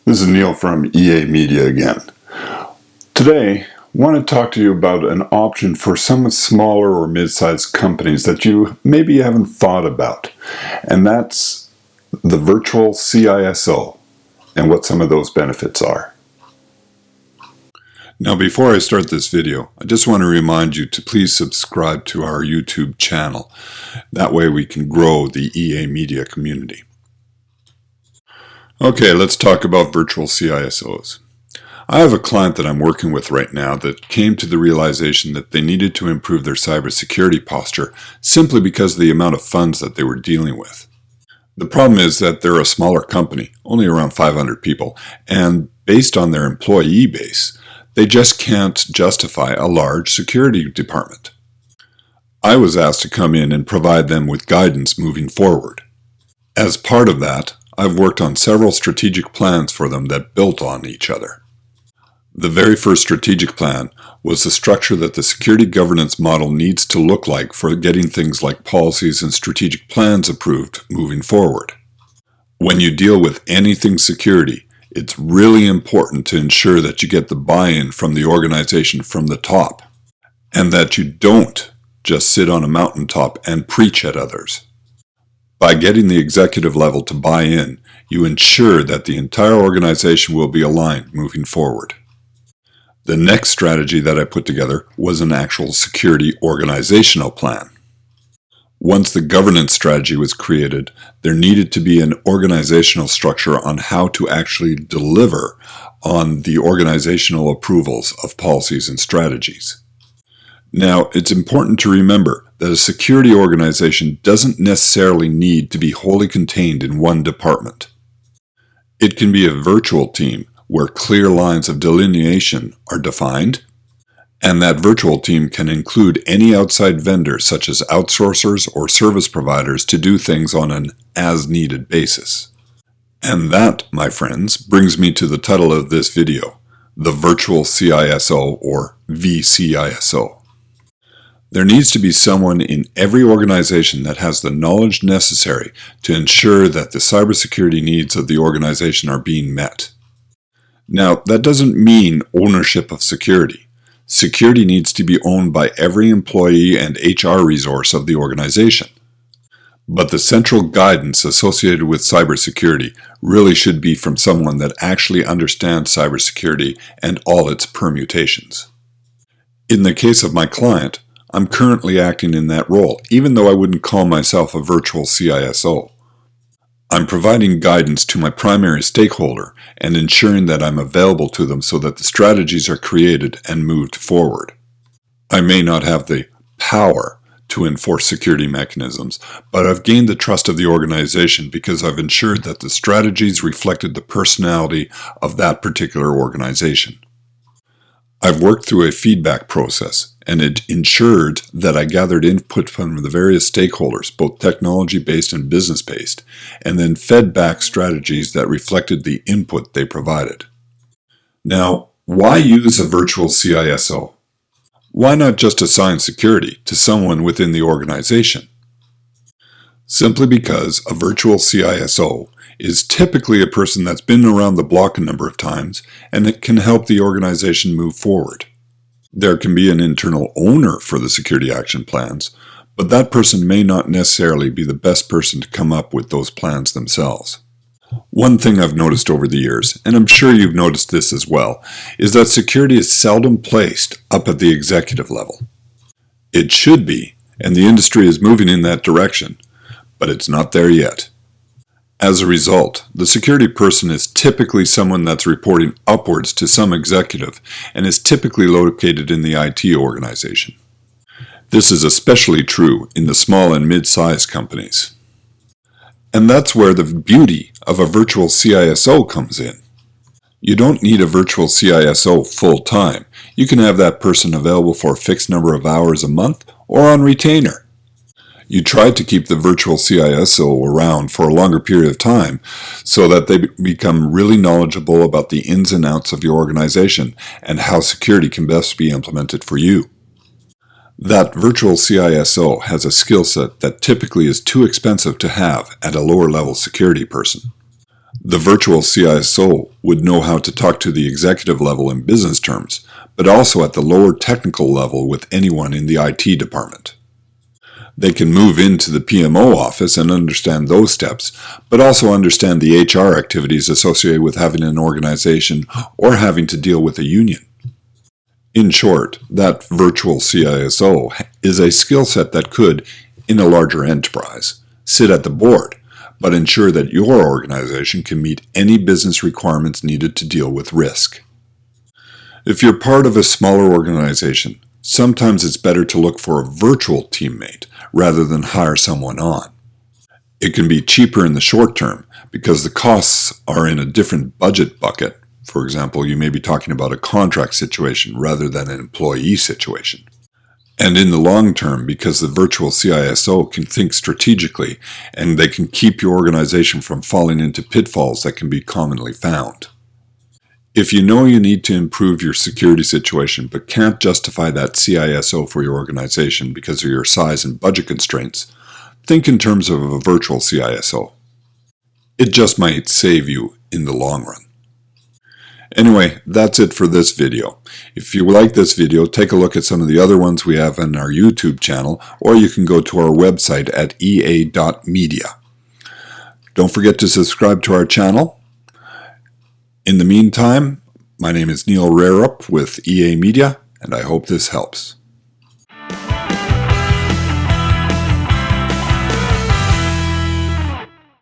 This is Neil from EA Media again. Today, I want to talk to you about an option for some smaller or mid-sized companies that you maybe haven't thought about, and that's the Virtual CISO and what some of those benefits are. Now, before I start this video, I just want to remind you to please subscribe to our YouTube channel. That way we can grow the EA Media community. Okay, let's talk about virtual CISOs. I have a client that I'm working with right now that came to the realization that they needed to improve their cybersecurity posture simply because of the amount of funds that they were dealing with. The problem is that they're a smaller company, only around 500 people, and based on their employee base, they just can't justify a large security department. I was asked to come in and provide them with guidance moving forward. As part of that, I've worked on several strategic plans for them that built on each other. The very first strategic plan was the structure that the security governance model needs to look like for getting things like policies and strategic plans approved moving forward. When you deal with anything security, it's really important to ensure that you get the buy-in from the organization from the top, and that you don't just sit on a mountaintop and preach at others. By getting the executive level to buy in, you ensure that the entire organization will be aligned moving forward. The next strategy that I put together was an actual security organizational plan. Once the governance strategy was created, there needed to be an organizational structure on how to actually deliver on the organizational approvals of policies and strategies. Now, it's important to remember that a security organization doesn't necessarily need to be wholly contained in one department. It can be a virtual team where clear lines of delineation are defined, and that virtual team can include any outside vendors such as outsourcers or service providers to do things on an as-needed basis. And that, my friends, brings me to the title of this video, the Virtual CISO or vCISO. There needs to be someone in every organization that has the knowledge necessary to ensure that the cybersecurity needs of the organization are being met. Now, that doesn't mean ownership of security. Security needs to be owned by every employee and HR resource of the organization. But the central guidance associated with cybersecurity really should be from someone that actually understands cybersecurity and all its permutations. In the case of my client, I'm currently acting in that role, even though I wouldn't call myself a virtual CISO. I'm providing guidance to my primary stakeholder and ensuring that I'm available to them so that the strategies are created and moved forward. I may not have the power to enforce security mechanisms, but I've gained the trust of the organization because I've ensured that the strategies reflected the personality of that particular organization. I've worked through a feedback process, and it ensured that I gathered input from the various stakeholders, both technology-based and business-based, and then fed back strategies that reflected the input they provided. Now, why use a virtual CISO? Why not just assign security to someone within the organization? Simply because a virtual CISO is typically a person that's been around the block a number of times and it can help the organization move forward. There can be an internal owner for the security action plans, but that person may not necessarily be the best person to come up with those plans themselves. One thing I've noticed over the years, and I'm sure you've noticed this as well, is that security is seldom placed up at the executive level. It should be, and the industry is moving in that direction, but it's not there yet. As a result, the security person is typically someone that's reporting upwards to some executive and is typically located in the IT organization. This is especially true in the small and mid-sized companies. And that's where the beauty of a virtual CISO comes in. You don't need a virtual CISO full-time. You can have that person available for a fixed number of hours a month or on retainer. You try to keep the virtual CISO around for a longer period of time so that they become really knowledgeable about the ins and outs of your organization and how security can best be implemented for you. That virtual CISO has a skill set that typically is too expensive to have at a lower level security person. The virtual CISO would know how to talk to the executive level in business terms, but also at the lower technical level with anyone in the IT department. They can move into the PMO office and understand those steps, but also understand the HR activities associated with having an organization or having to deal with a union. In short, that virtual CISO is a skill set that could, in a larger enterprise, sit at the board, but ensure that your organization can meet any business requirements needed to deal with risk. If you're part of a smaller organization, sometimes it's better to look for a virtual teammate rather than hire someone on. It can be cheaper in the short term because the costs are in a different budget bucket. For example, you may be talking about a contract situation rather than an employee situation. And in the long term, because the virtual CISO can think strategically and they can keep your organization from falling into pitfalls that can be commonly found. If you know you need to improve your security situation but can't justify that CISO for your organization because of your size and budget constraints, think in terms of a virtual CISO. It just might save you in the long run. Anyway, that's it for this video. If you like this video, take a look at some of the other ones we have on our YouTube channel, or you can go to our website at ea.media. Don't forget to subscribe to our channel. In the meantime, my name is Neil Rarup with EA Media, and I hope this helps.